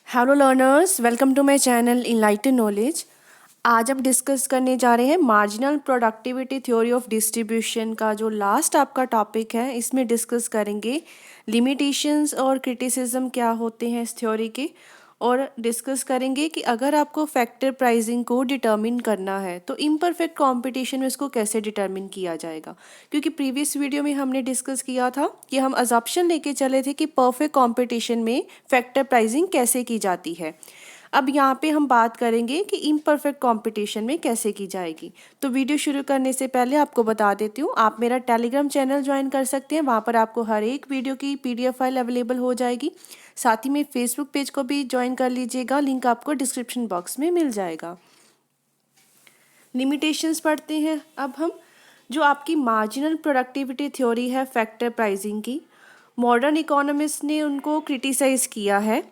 Hello learners, welcome to my channel Enlighten Knowledge. आज हम discuss करने जा रहे हैं marginal productivity theory of distribution का जो लास्ट आपका टॉपिक है। इसमें डिस्कस करेंगे लिमिटेशंस और क्रिटिसिज्म क्या होते हैं इस थ्योरी के, और डिस्कस करेंगे कि अगर आपको फैक्टर प्राइसिंग को डिटर्मिन करना है तो इम्परफेक्ट कंपटीशन में इसको कैसे डिटर्मिन किया जाएगा। क्योंकि प्रीवियस वीडियो में हमने डिस्कस किया था कि हम अजम्पशन लेके चले थे कि परफेक्ट कंपटीशन में फैक्टर प्राइसिंग कैसे की जाती है। अब यहाँ पे हम बात करेंगे कि इम्परफेक्ट कंपटीशन में कैसे की जाएगी। तो वीडियो शुरू करने से पहले आपको बता देती हूँ, आप मेरा टेलीग्राम चैनल ज्वाइन कर सकते हैं। वहाँ पर आपको हर एक वीडियो की पीडीएफ फाइल अवेलेबल हो जाएगी। साथ ही में फेसबुक पेज को भी ज्वाइन कर लीजिएगा, लिंक आपको डिस्क्रिप्शन बॉक्स में मिल जाएगा। लिमिटेशंस पढ़ते हैं अब हम। जो आपकी मार्जिनल प्रोडक्टिविटी थ्योरी है फैक्टर प्राइसिंग की, मॉडर्न इकोनॉमिस्ट ने उनको क्रिटिसाइज़ किया है।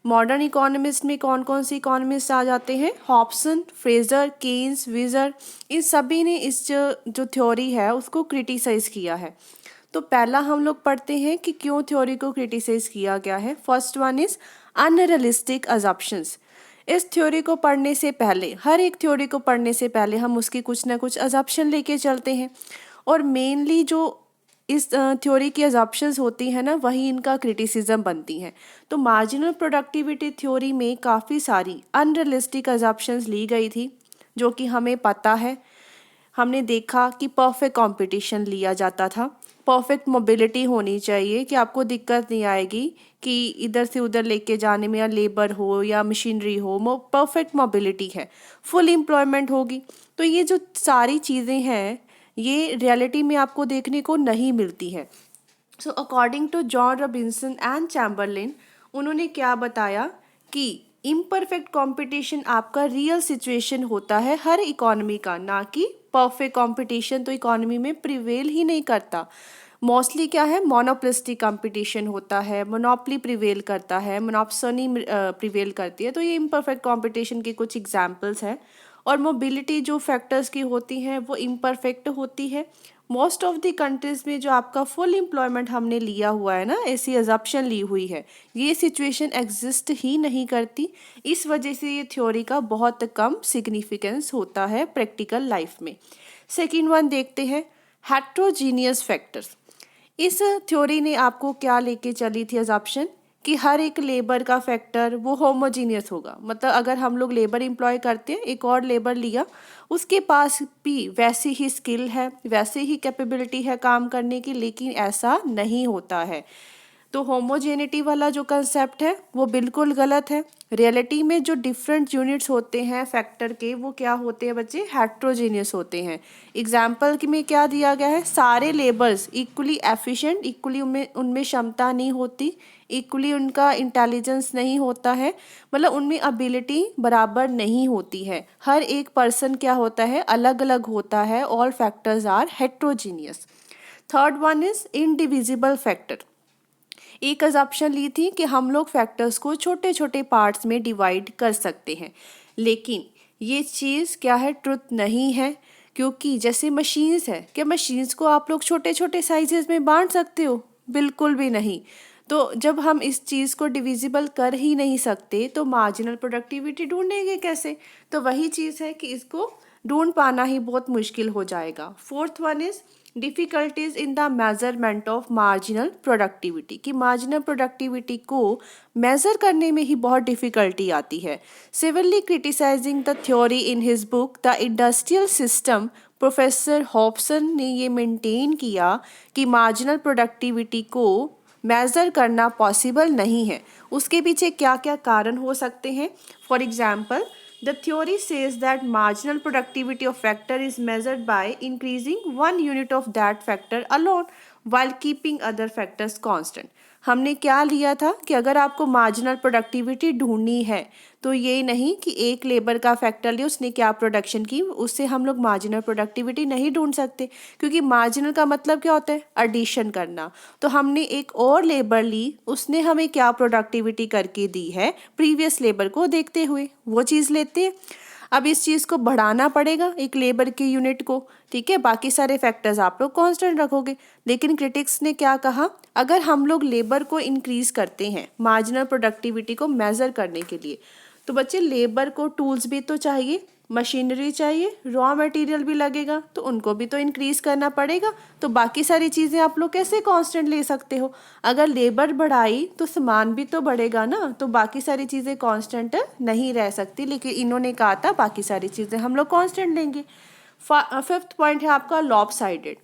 मॉडर्न इकोनॉमिस्ट में कौन कौन से इकोनॉमिस्ट आ जाते हैं? हॉब्सन, फ्रेजर, केन्स, विजर, इन सभी ने इस जो थ्योरी है उसको क्रिटिसाइज़ किया है। तो पहला हम लोग पढ़ते हैं कि क्यों थ्योरी को क्रिटिसाइज़ किया गया है। First one is unrealistic assumptions. इस थ्योरी को पढ़ने से पहले, हर एक थ्योरी को पढ़ने से पहले हम उसकी कुछ ना कुछ अजम्पशन लेके चलते हैं, और मेनली जो इस थ्योरी की अजम्पशंस होती हैं ना, वही इनका क्रिटिसिज्म बनती हैं। तो मार्जिनल प्रोडक्टिविटी थ्योरी में काफ़ी सारी अनरियलिस्टिक अजम्पशंस ली गई थी, जो कि हमें पता है। हमने देखा कि परफेक्ट कंपटीशन लिया जाता था, परफेक्ट मोबिलिटी होनी चाहिए कि आपको दिक्कत नहीं आएगी कि इधर से उधर लेके जाने में, या लेबर हो या मशीनरी हो, परफेक्ट मोबिलिटी है, फुल एम्प्लॉयमेंट होगी। तो ये जो सारी चीज़ें हैं ये रियलिटी में आपको देखने को नहीं मिलती है। So according to John Robinson and Chamberlin, उन्होंने क्या बताया कि इम्परफेक्ट कंपटीशन आपका रियल सिचुएशन होता है हर इकोनॉमी का, ना कि परफेक्ट कंपटीशन तो इकोनॉमी में प्रिवेल ही नहीं करता। मोस्टली क्या है, मोनोपोलिस्टिक कंपटीशन होता है, मोनोपली प्रिवेल करता है, मोनोप्सनी प्रिवेल करती है। तो ये इम्परफेक्ट कंपटीशन के कुछ एग्जांपल्स हैं। और मोबिलिटी जो फैक्टर्स की होती हैं वो इम्परफेक्ट होती है। मोस्ट ऑफ द कंट्रीज में जो आपका फुल एम्प्लॉयमेंट हमने लिया हुआ है ना, ऐसी अजम्पशन ली हुई है, ये सिचुएशन एग्जिस्ट ही नहीं करती। इस वजह से ये थ्योरी का बहुत कम सिग्निफिकेंस होता है प्रैक्टिकल लाइफ में। सेकेंड वन देखते हैं, हेट्रोजीनियस फैक्टर्स। इस थ्योरी ने आपको क्या लेके चली थी अजम्पशन, कि हर एक लेबर का फैक्टर वो होमोजीनियस होगा। मतलब अगर हम लोग लेबर एम्प्लॉय करते हैं, एक और लेबर लिया, उसके पास भी वैसी ही स्किल है, वैसे ही कैपेबिलिटी है काम करने की, लेकिन ऐसा नहीं होता है। तो होमोजेनिटी वाला जो कंसेप्ट है वो बिल्कुल गलत है। रियलिटी में जो डिफरेंट यूनिट्स होते हैं फैक्टर के, वो क्या होते हैं बच्चे? हेट्रोजीनियस होते हैं। एग्जाम्पल में क्या दिया गया है, सारे लेबर्स इक्वली एफिशिएंट, इक्वली उनमें उनमें क्षमता नहीं होती, इक्वली उनका इंटेलिजेंस नहीं होता है, मतलब उनमें एबिलिटी बराबर नहीं होती है। हर एक पर्सन क्या होता है, अलग अलग होता है। All factors are heterogeneous. Third one is indivisible factor. एक अजम्पशन ली थी कि हम लोग फैक्टर्स को छोटे छोटे पार्ट्स में डिवाइड कर सकते हैं, लेकिन ये चीज़ क्या है, ट्रुथ नहीं है। क्योंकि जैसे मशीन्स है, क्या मशीन्स को आप लोग छोटे छोटे साइजेस में बांट सकते हो? बिल्कुल भी नहीं। तो जब हम इस चीज़ को डिविजिबल कर ही नहीं सकते तो मार्जिनल प्रोडक्टिविटी ढूंढेंगे कैसे? तो वही चीज़ है कि इसको ढूंढ पाना ही बहुत मुश्किल हो जाएगा। Fourth one is difficulties in the measurement of marginal productivity, कि मार्जिनल प्रोडक्टिविटी को मेज़र करने में ही बहुत डिफ़िकल्टी आती है। Civilly criticising the theory in his book the industrial system, professor Hobson ने ये मेंटेन किया कि मार्जिनल प्रोडक्टिविटी को मेज़र करना पॉसिबल नहीं है। उसके पीछे क्या क्या कारण हो सकते हैं? For example, the theory says that marginal productivity of factor is measured by increasing one unit of that factor alone while keeping other factors constant. हमने क्या लिया था कि अगर आपको मार्जिनल प्रोडक्टिविटी ढूंढनी है तो ये नहीं कि एक लेबर का फैक्टर लिया, उसने क्या प्रोडक्शन की, उससे हम लोग मार्जिनल प्रोडक्टिविटी नहीं ढूंढ सकते। क्योंकि मार्जिनल का मतलब क्या होता है? एडिशन करना। तो हमने एक और लेबर ली, उसने हमें क्या प्रोडक्टिविटी करके दी है प्रीवियस लेबर को देखते हुए, वो चीज़ लेते हैं। अब इस चीज़ को बढ़ाना पड़ेगा एक लेबर की यूनिट को, ठीक है, बाकी सारे फैक्टर्स आप लोग कांस्टेंट रखोगे। लेकिन क्रिटिक्स ने क्या कहा, अगर हम लोग लेबर को इंक्रीज करते हैं मार्जिनल प्रोडक्टिविटी को मेज़र करने के लिए, तो बच्चे लेबर को टूल्स भी तो चाहिए, मशीनरी चाहिए, रॉ मटेरियल भी लगेगा, तो उनको भी तो इंक्रीज करना पड़ेगा। तो बाकी सारी चीज़ें आप लोग कैसे कांस्टेंट ले सकते हो? अगर लेबर बढ़ाई तो सामान भी तो बढ़ेगा ना, तो बाकी सारी चीज़ें कांस्टेंट नहीं रह सकती। लेकिन इन्होंने कहा था बाकी सारी चीज़ें हम लोग कांस्टेंट लेंगे। फिफ्थ पॉइंट है आपका लॉपसाइडेड।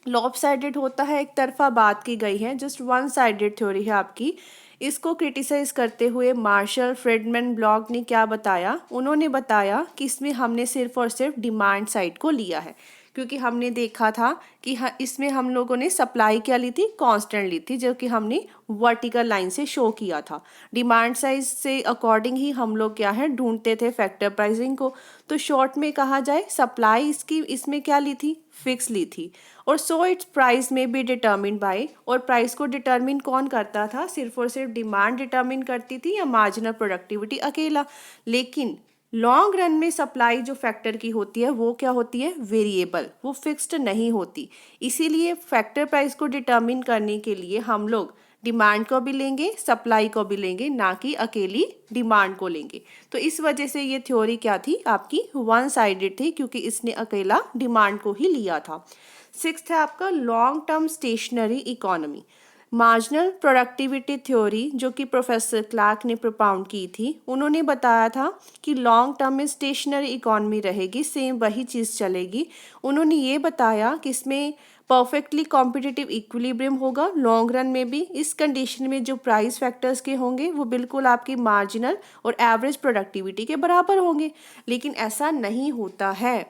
लॉपसाइडेड होता है एक तरफा बात की गई है, जस्ट वन साइडेड थ्योरी है आपकी। इसको क्रिटिसाइज करते हुए मार्शल फ्रेडमैन ब्लॉक ने क्या बताया, उन्होंने बताया कि इसमें हमने सिर्फ और सिर्फ डिमांड साइड को लिया है, क्योंकि हमने देखा था कि इसमें हम लोगों ने सप्लाई क्या ली थी, कांस्टेंट ली थी, जो कि हमने वर्टिकल लाइन से शो किया था। डिमांड साइज से अकॉर्डिंग ही हम लोग क्या है ढूंढते थे फैक्टर प्राइसिंग को। तो शॉर्ट में कहा जाए सप्लाई इसकी इसमें क्या ली थी, फिक्स ली थी, और सो इट्स प्राइस में बी डिटर्मिन बाय, और प्राइस को डिटर्मिन कौन करता था, सिर्फ और सिर्फ डिमांड डिटर्मिन करती थी या मार्जिनल प्रोडक्टिविटी अकेला। लेकिन लॉन्ग रन में सप्लाई जो फैक्टर की होती है वो क्या होती है, वेरिएबल, वो फिक्स्ड नहीं होती। इसीलिए फैक्टर प्राइस को डिटर्मिन करने के लिए हम लोग डिमांड को भी लेंगे, सप्लाई को भी लेंगे, ना कि अकेली डिमांड को लेंगे। तो इस वजह से ये थ्योरी क्या थी आपकी, वन साइडेड थी, क्योंकि इसने अकेला डिमांड को ही लिया था। सिक्स्थ है आपका long term stationary economy. Marginal productivity theory जो कि प्रोफेसर क्लार्क ने प्रोपाउंड की थी, उन्होंने बताया था कि लॉन्ग टर्म में स्टेशनरी इकोनॉमी रहेगी, सेम वही चीज़ चलेगी। उन्होंने ये बताया कि इसमें परफेक्टली कॉम्पिटिटिव इक्विलिब्रियम होगा लॉन्ग रन में भी। इस कंडीशन में जो प्राइस फैक्टर्स के होंगे वो बिल्कुल आपकी मार्जिनल और एवरेज प्रोडक्टिविटी के बराबर होंगे। लेकिन ऐसा नहीं होता है,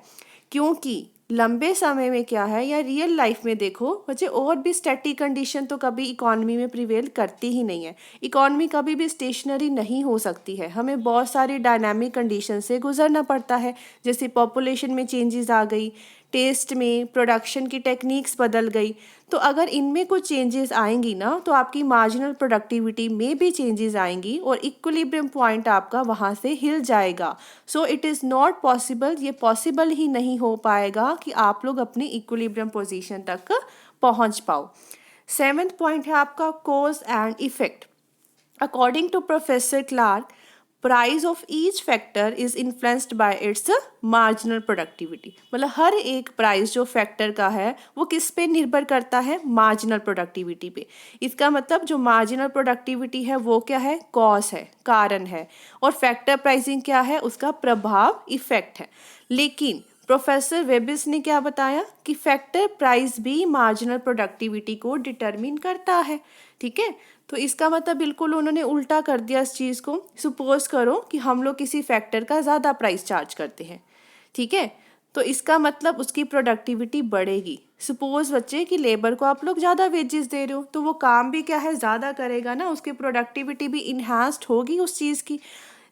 क्योंकि लंबे समय में क्या है, या रियल लाइफ में देखो बच्चे, और भी स्टैटिक कंडीशन तो कभी इकोनॉमी में प्रिवेल करती ही नहीं है। इकोनॉमी कभी भी स्टेशनरी नहीं हो सकती है, हमें बहुत सारी डायनामिक कंडीशन से गुजरना पड़ता है। जैसे पॉपुलेशन में चेंजेस आ गई, टेस्ट में, प्रोडक्शन की टेक्निक्स बदल गई, तो अगर इनमें कुछ चेंजेस आएंगी ना, तो आपकी मार्जिनल प्रोडक्टिविटी में भी चेंजेस आएंगी और इक्विलिब्रियम पॉइंट आपका वहाँ से हिल जाएगा। So it is not possible, ये पॉसिबल ही नहीं हो पाएगा कि आप लोग अपनी इक्विलिब्रियम पोजीशन तक पहुँच पाओ। सेवेंथ पॉइंट है आपका cause and effect. According to professor Clark, price of each factor is influenced by its marginal productivity. मतलब हर एक प्राइस जो फैक्टर का है वो किस पे निर्भर करता है, मार्जिनल प्रोडक्टिविटी पे। इसका मतलब जो मार्जिनल प्रोडक्टिविटी है वो क्या है, कॉज है, कारण है, और फैक्टर प्राइसिंग क्या है, उसका प्रभाव, इफेक्ट है। लेकिन प्रोफेसर वेबिस ने क्या बताया कि फैक्टर प्राइस भी मार्जिनल प्रोडक्टिविटी को डिटरमिन करता है, ठीक है। तो इसका मतलब बिल्कुल उन्होंने उल्टा कर दिया इस चीज़ को। सपोज करो कि हम लोग किसी फैक्टर का ज़्यादा प्राइस चार्ज करते हैं, ठीक है, तो इसका मतलब उसकी प्रोडक्टिविटी बढ़ेगी। सपोज बच्चे कि लेबर को आप लोग ज़्यादा वेजेस दे रहे हो, तो वो काम भी क्या है, ज़्यादा करेगा ना, उसकी प्रोडक्टिविटी भी इन्हांस्ड होगी उस चीज़ की।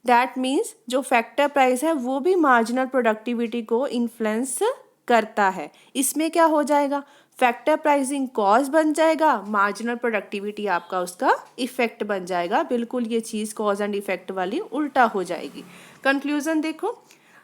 दैट मीन्स जो फैक्टर प्राइस है वो भी मार्जिनल प्रोडक्टिविटी को इन्फ्लुएंस करता है। इसमें क्या हो जाएगा, फैक्टर प्राइसिंग कॉज बन जाएगा, मार्जिनल प्रोडक्टिविटी आपका उसका इफेक्ट बन जाएगा। बिल्कुल ये चीज़ कॉज एंड इफेक्ट वाली उल्टा हो जाएगी। कंक्लूजन देखो,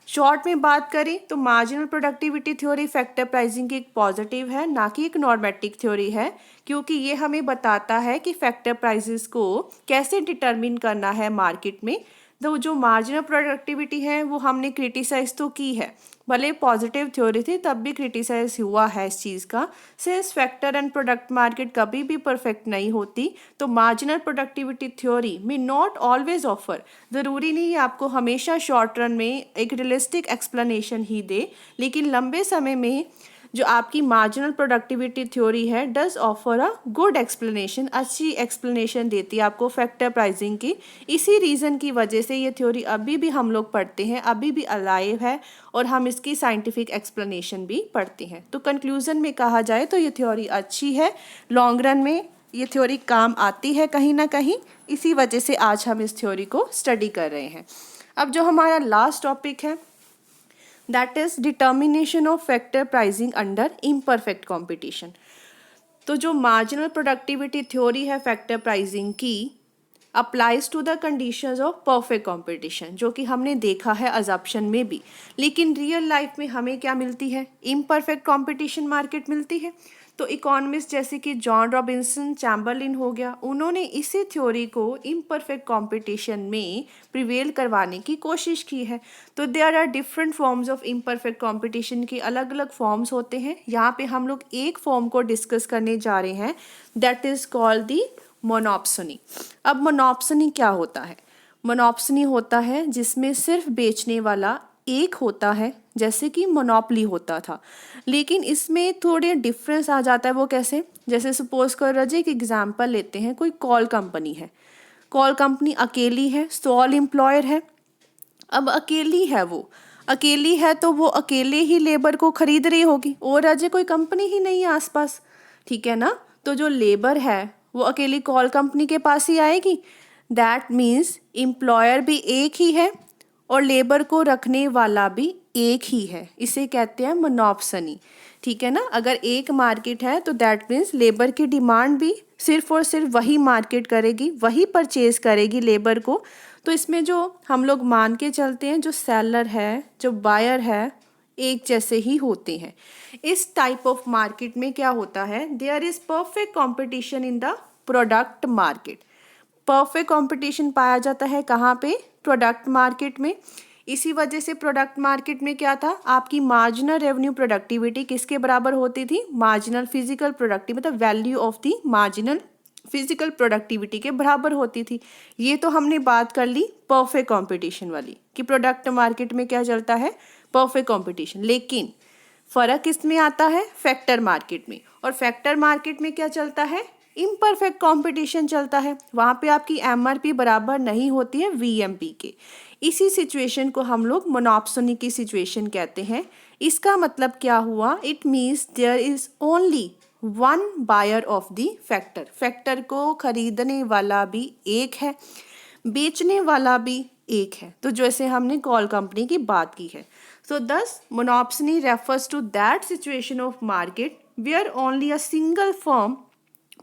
शॉर्ट में बात करें तो marginal productivity theory factor pricing की एक पॉजिटिव है, ना कि एक नॉर्मेटिक थ्योरी है, क्योंकि ये हमें बताता है कि फैक्टर प्राइसेस को कैसे डिटरमिन करना है मार्केट में। तो जो मार्जिनल प्रोडक्टिविटी है वो हमने क्रिटिसाइज तो की है, भले पॉजिटिव थ्योरी थी तब भी क्रिटिसाइज हुआ है इस चीज़ का। Since factor and product market कभी भी परफेक्ट नहीं होती, तो मार्जिनल प्रोडक्टिविटी थ्योरी में नॉट ऑलवेज ऑफर, ज़रूरी नहीं है आपको हमेशा शॉर्ट रन में एक रियलिस्टिक एक्सप्लेनेशन ही दे, लेकिन लंबे समय में जो आपकी मार्जिनल प्रोडक्टिविटी थ्योरी है does offer a good explanation, अच्छी एक्सप्लेनेशन देती है आपको फैक्टर प्राइसिंग की। इसी रीज़न की वजह से ये थ्योरी अभी भी हम लोग पढ़ते हैं, अभी भी अलाइव है, और हम इसकी साइंटिफिक एक्सप्लेनेशन भी पढ़ते हैं। तो कंक्लूजन में कहा जाए तो ये थ्योरी अच्छी है, लॉन्ग रन में ये थ्योरी काम आती है कहीं ना कहीं, इसी वजह से आज हम इस थ्योरी को स्टडी कर रहे हैं। अब जो हमारा लास्ट टॉपिक है that is determination of factor pricing under imperfect competition. तो जो मार्जिनल प्रोडक्टिविटी थ्योरी है फैक्टर प्राइसिंग की, applies to the conditions of perfect competition, जो कि हमने देखा है अजम्पशन में भी, लेकिन रियल लाइफ में हमें क्या मिलती है, इम्परफेक्ट कंपटीशन मार्केट मिलती है। तो इकोनॉमिस्ट जैसे कि जॉन रॉबिन्सन चैम्बरलिन हो गया, उन्होंने इसी थ्योरी को इम्परफेक्ट कंपटीशन में प्रिवेल करवाने की कोशिश की है। तो there are different forms of imperfect competition के अलग अलग फॉर्म्स होते हैं। यहाँ पे हम लोग एक फॉर्म को डिस्कस करने जा रहे हैं, दैट इज कॉल्ड दी मोनोप्सोनी। अब मोनोप्सोनी क्या होता है? मोनोप्सोनी होता है जिसमें सिर्फ बेचने वाला एक होता है, जैसे कि मोनोपली होता था, लेकिन इसमें थोड़े डिफरेंस आ जाता है। वो कैसे? जैसे सपोज कर रहे एक एग्जांपल लेते हैं, कोई कॉल कंपनी है, कॉल कंपनी अकेली है, सोल एम्प्लॉयर है। अब अकेली है, वो अकेली है तो वो अकेले ही लेबर को खरीद रही होगी, और अजय कोई कंपनी ही नहीं है आसपास, ठीक है ना? तो जो लेबर है वो अकेली कॉल कंपनी के पास ही आएगी। दैट मीन्स एम्प्लॉयर भी एक ही है और लेबर को रखने वाला भी एक ही है। इसे कहते हैं मोनोप्सनी, ठीक है ना? अगर एक मार्केट है तो दैट मीन्स लेबर की डिमांड भी सिर्फ और सिर्फ वही मार्केट करेगी, वही परचेज करेगी लेबर को। तो इसमें जो हम लोग मान के चलते हैं, जो सेलर है, जो बायर है, एक जैसे ही होते हैं। इस टाइप ऑफ मार्केट में क्या होता है, there is perfect competition in the product market. Perfect competition पाया जाता है कहाँ पे? प्रोडक्ट मार्केट में। इसी वजह से प्रोडक्ट मार्केट में क्या था, आपकी मार्जिनल रेवेन्यू प्रोडक्टिविटी किसके बराबर होती थी? मार्जिनल फिजिकल प्रोडक्टिविटी, मतलब value of the marginal physical productivity के बराबर होती थी। ये तो हमने बात कर ली परफेक्ट कंपटीशन वाली, कि प्रोडक्ट मार्केट में क्या चलता है? Perfect competition. लेकिन फर्क किसमें आता है? फैक्टर मार्केट में। और फैक्टर मार्केट में क्या चलता है? इम्परफेक्ट कंपटीशन चलता है। वहाँ पे आपकी एमआरपी बराबर नहीं होती है वीएमपी के। इसी सिचुएशन को हम लोग मोनोप्सोनी की सिचुएशन कहते हैं। इसका मतलब क्या हुआ? It means there is only one buyer of the factor. Factor को खरीदने वाला भी एक है, बेचने वाला भी एक है। तो जैसे हमने कॉल कंपनी की बात की है। So this monopsony refers to that situation of market where only a single firm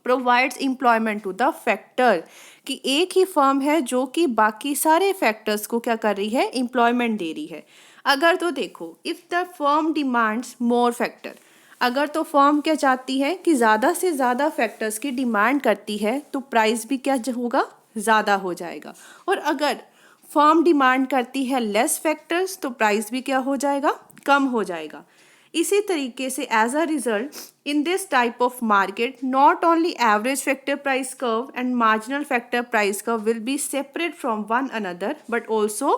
provides employment to the factor, कि एक ही फर्म है जो कि बाकी सारे फैक्टर्स को क्या कर रही है? एम्प्लॉयमेंट दे रही है। अगर तो देखो, if the firm demands more factor, अगर तो फर्म क्या चाहती है कि ज़्यादा से ज़्यादा फैक्टर्स की डिमांड करती है, तो प्राइस भी क्या होगा? ज़्यादा हो जाएगा। और अगर फर्म डिमांड करती है लेस फैक्टर्स, तो प्राइस भी क्या हो जाएगा? कम हो जाएगा। इसी तरीके से as a result in this type of market not only average factor price curve and marginal factor price curve will be separate from one another but also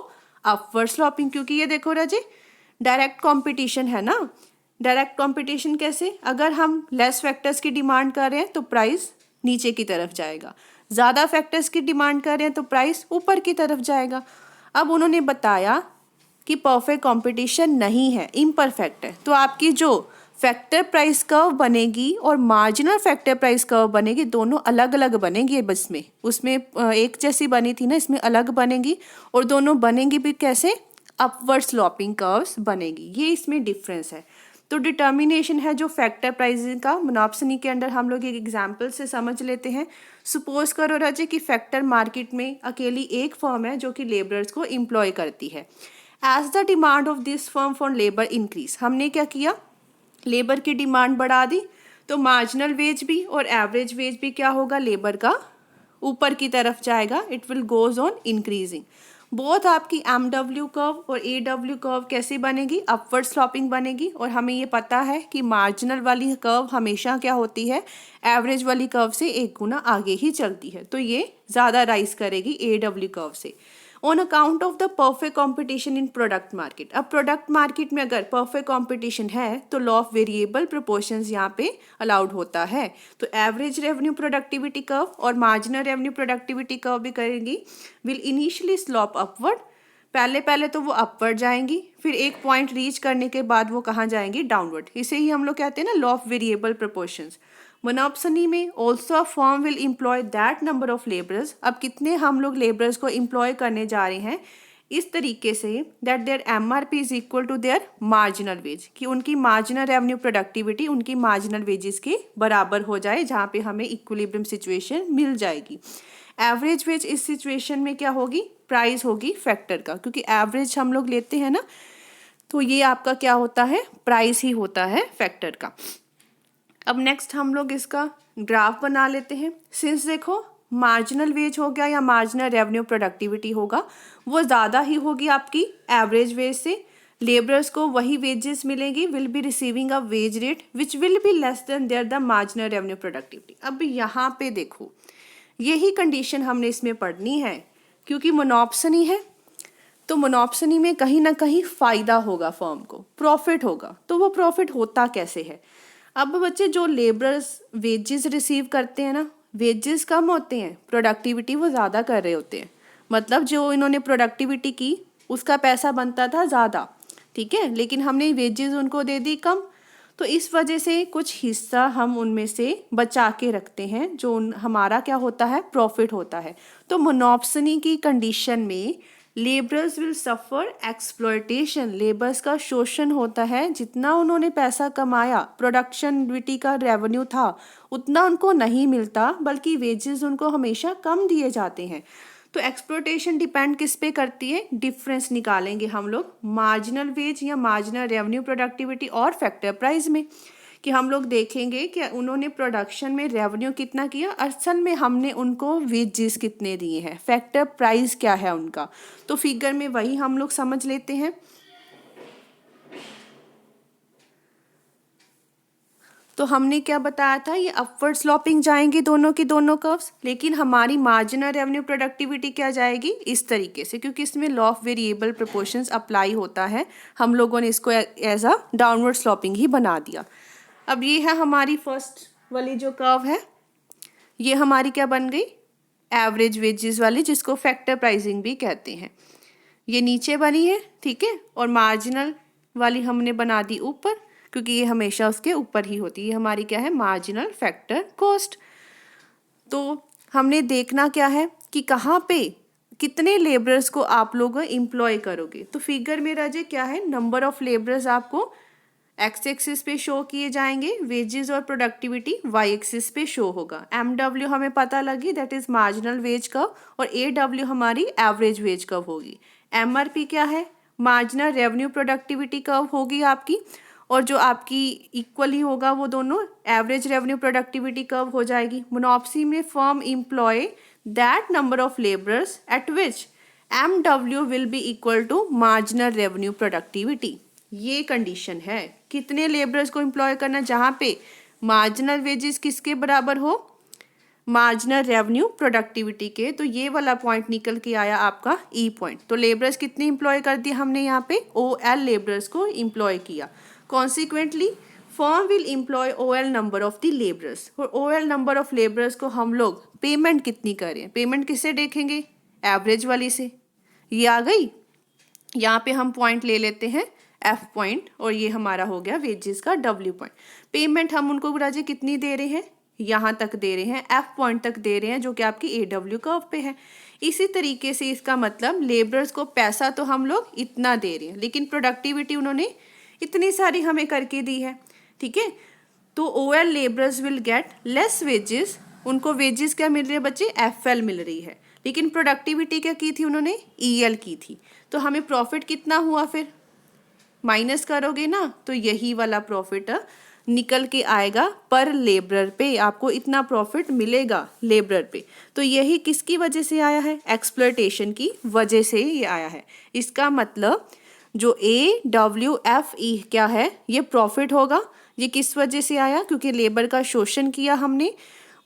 upward sloping. क्योंकि ये देखो राजे, डायरेक्ट कॉम्पिटिशन है ना। Direct competition कैसे? अगर हम less factors की demand कर रहे हैं तो प्राइस नीचे की तरफ जाएगा, ज़्यादा फैक्टर्स की डिमांड कर रहे हैं तो प्राइस ऊपर की तरफ जाएगा। अब उन्होंने बताया कि परफेक्ट कंपटीशन नहीं है, इम्परफेक्ट है। तो आपकी जो फैक्टर प्राइस कर्व बनेगी और मार्जिनल फैक्टर प्राइस कर्व बनेगी, दोनों अलग अलग बनेगी। बस में उसमें एक जैसी बनी थी ना, इसमें अलग बनेगी। और दोनों बनेंगी भी कैसे? अपवर्ड स्लोपिंग कर्व्स बनेगी। ये इसमें डिफरेंस है। तो डिटर्मिनेशन है जो फैक्टर प्राइसिंग का मोनोप्सनी के अंदर हम लोग एक एग्जाम्पल से समझ लेते हैं। सपोज करो राजे कि फैक्टर मार्केट में अकेली एक फर्म है जो कि लेबरर्स को एम्प्लॉय करती है। As the demand of this firm for labour increase, हमने क्या किया? लेबर की डिमांड बढ़ा दी, तो मार्जिनल वेज भी और एवरेज वेज भी क्या होगा? लेबर का ऊपर की तरफ जाएगा। It will goes on increasing. Both आपकी एमडब्ल्यू कर्व और एडब्ल्यू कर्व कैसे बनेगी? अपवर्ड स्लोपिंग बनेगी। और हमें ये पता है कि मार्जिनल वाली कर्व हमेशा क्या होती है? एवरेज वाली कर्व से एक गुना आगे ही चलती है। तो ये ज़्यादा राइज करेगी एडब्ल्यू कर्व से। On account of the perfect competition in product market. अब प्रोडक्ट मार्केट में अगर परफेक्ट कंपटीशन है तो लॉ ऑफ वेरिएबल प्रोपोर्शंस यहाँ पे अलाउड होता है। तो एवरेज रेवेन्यू प्रोडक्टिविटी कर्व और मार्जिनल रेवेन्यू प्रोडक्टिविटी कर्व भी करेंगी, विल इनिशियली स्लोप अपवर्ड। पहले तो वो अपवर्ड जाएंगी, फिर एक पॉइंट रीच करने के बाद वो कहाँ जाएंगी? डाउनवर्ड। इसे ही हम लोग कहते हैं ना law of variable proportions. Monopsony में also a firm will employ that number of labourers. अब कितने हम लोग लेबरर्स को एम्प्लॉय करने जा रहे हैं? इस तरीके से that their MRP is equal to their marginal wage, कि उनकी मार्जिनल रेवेन्यू प्रोडक्टिविटी उनकी मार्जिनल वेजेस के बराबर हो जाए, जहाँ पे हमें इक्विलिब्रियम सिचुएशन मिल जाएगी। एवरेज वेज इस सिचुएशन में क्या होगी, प्राइस होगी फैक्टर का, क्योंकि एवरेज हम लोग लेते हैं ना, तो ये आपका क्या होता है, प्राइस ही होता है फैक्टर का। अब नेक्स्ट हम लोग इसका ग्राफ बना लेते हैं। सिंस देखो मार्जिनल वेज हो गया या मार्जिनल रेवेन्यू प्रोडक्टिविटी होगा, वो ज़्यादा ही होगी आपकी एवरेज वेज से। लेबरर्स को वही वेजेस मिलेंगी, will be receiving a wage rate which will be less than their the marginal revenue productivity. अब यहाँ पे देखो यही कंडीशन हमने इसमें पढ़नी है, क्योंकि मोनोप्सनी है, तो मोनोप्सनी में कहीं ना कहीं फ़ायदा होगा फर्म को, प्रॉफिट होगा। तो वो प्रॉफिट होता कैसे है? अब बच्चे जो लेबरर्स वेजेस रिसीव करते हैं ना, वेजेस कम होते हैं, प्रोडक्टिविटी वो ज़्यादा कर रहे होते हैं। मतलब जो इन्होंने प्रोडक्टिविटी की उसका पैसा बनता था ज़्यादा, ठीक है, लेकिन हमने वेजेस उनको दे दी कम, तो इस वजह से कुछ हिस्सा हम उनमें से बचा के रखते हैं, जो हमारा क्या होता है, प्रॉफिट होता है। तो मोनोप्सनी की कंडीशन में labourers will suffer exploitation, labours का शोषण होता है। जितना उन्होंने पैसा कमाया, प्रोडक्शनविटी का रेवेन्यू था, उतना उनको नहीं मिलता, बल्कि वेजेस उनको हमेशा कम दिए जाते हैं। तो एक्सप्लोटेशन डिपेंड किस पे करती है, डिफरेंस निकालेंगे हम लोग मार्जिनल वेज या मार्जिनल रेवेन्यू प्रोडक्टिविटी और फैक्टर प्राइस में, कि हम लोग देखेंगे कि उन्होंने प्रोडक्शन में रेवेन्यू कितना किया, असल में हमने उनको वेजेस कितने दिए हैं, फैक्टर प्राइस क्या है उनका। तो फिगर में वही हम लोग समझ लेते हैं। तो हमने क्या बताया था, ये अपवर्ड स्लोपिंग जाएंगे दोनों की दोनों कर्व्स, लेकिन हमारी मार्जिनल रेवेन्यू प्रोडक्टिविटी क्या जाएगी, इस तरीके से, क्योंकि इसमें law of variable proportions apply होता है। हम लोगों ने इसको एज अ डाउनवर्ड स्लोपिंग ही बना दिया। अब ये है हमारी फर्स्ट वाली जो कर्व है, ये हमारी क्या बन गई, एवरेज वेजेस वाली, जिसको फैक्टर प्राइसिंग भी कहते हैं। ये नीचे बनी है, ठीक है, और मार्जिनल वाली हमने बना दी ऊपर, क्योंकि ये हमेशा उसके ऊपर ही होती है। ये हमारी क्या है, मार्जिनल फैक्टर कॉस्ट। तो हमने देखना क्या है कि कहाँ पे कितने लेबरर्स को आप लोग एम्प्लॉय करोगे। तो फिगर में राजे क्या है, नंबर ऑफ लेबरर्स आपको एक्स एक्सिस पे शो किए जाएंगे, वेजेस और प्रोडक्टिविटी वाई एक्सिस पे शो होगा। MW हमें पता लगी, that is marginal wage curve, और AW हमारी एवरेज वेज कर्व होगी। MRP क्या है, मार्जिनल रेवेन्यू प्रोडक्टिविटी कर्व होगी आपकी, और जो आपकी इक्वली होगा वो दोनों एवरेज रेवेन्यू प्रोडक्टिविटी कर्व हो जाएगी। मोनोप्सी में firm employ that number of labourers at which MW will be equal to marginal revenue productivity. ये कंडीशन है, कितने लेबरर्स को एम्प्लॉय करना, जहाँ पे मार्जिनल वेजेस किसके बराबर हो, मार्जिनल रेवेन्यू प्रोडक्टिविटी के। तो ये वाला पॉइंट निकल के आया आपका ई पॉइंट। तो लेबरर्स कितने एम्प्लॉय कर दिया हमने, यहाँ पे OL लेबरर्स को एम्प्लॉय किया। Consequently firm will employ OL number of the labourers, और OL नंबर ऑफ लेबरर्स को हम लोग पेमेंट कितनी करें, पेमेंट किससे देखेंगे, एवरेज वाली से। ये आ गई, यहाँ पे हम पॉइंट ले लेते हैं F पॉइंट, और ये हमारा हो गया वेजेस का W पॉइंट। पेमेंट हम उनको राजे कितनी दे रहे हैं, यहाँ तक दे रहे हैं, F पॉइंट तक दे रहे हैं, जो कि आपकी AW कर्व पे है। इसी तरीके से इसका मतलब लेबरर्स को पैसा तो हम लोग इतना दे रहे हैं, लेकिन प्रोडक्टिविटी उन्होंने इतनी सारी हमें करके दी है, ठीक है। तो OL labourers will get less wages, उनको वेजेस क्या मिल रही है बच्चे, FL मिल रही है, लेकिन प्रोडक्टिविटी क्या की थी उन्होंने, EL की थी। तो हमें प्रॉफिट कितना हुआ, फिर माइनस करोगे ना, तो यही वाला प्रॉफिट निकल के आएगा पर लेबरर पे, आपको इतना प्रॉफिट मिलेगा लेबरर पे। तो यही किसकी वजह से आया है, एक्सप्लॉयटेशन की वजह से ये आया है। इसका मतलब जो AWFE क्या है, ये प्रॉफिट होगा। ये किस वजह से आया, क्योंकि लेबर का शोषण किया हमने,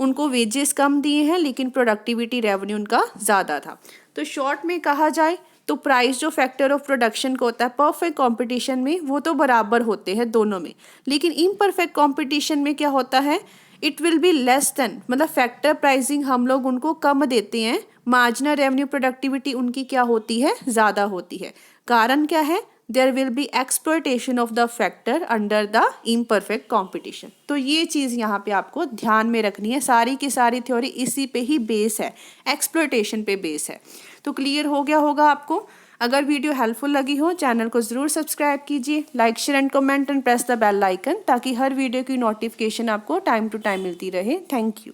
उनको वेजेस कम दिए हैं, लेकिन प्रोडक्टिविटी रेवेन्यू उनका ज़्यादा था। तो शॉर्ट में कहा जाए तो प्राइस जो फैक्टर ऑफ प्रोडक्शन का होता है परफेक्ट कंपटीशन में, वो तो बराबर होते हैं दोनों में, लेकिन इम्परफेक्ट कंपटीशन में क्या होता है, it will be less then, मतलब फैक्टर प्राइसिंग हम लोग उनको कम देते हैं, मार्जिनल रेवेन्यू प्रोडक्टिविटी उनकी क्या होती है, ज़्यादा होती है। कारण क्या है, there will be exploitation of the factor under the imperfect competition. तो ये चीज़ यहाँ पे आपको ध्यान में रखनी है, सारी की सारी थ्योरी इसी पे ही बेस है, एक्सप्लॉयटेशन पे बेस है। तो क्लियर हो गया होगा आपको। अगर वीडियो हेल्पफुल लगी हो, चैनल को ज़रूर सब्सक्राइब कीजिए, like share and comment and press the bell icon, ताकि हर वीडियो की नोटिफिकेशन आपको टाइम टू टाइम मिलती रहे। Thank you.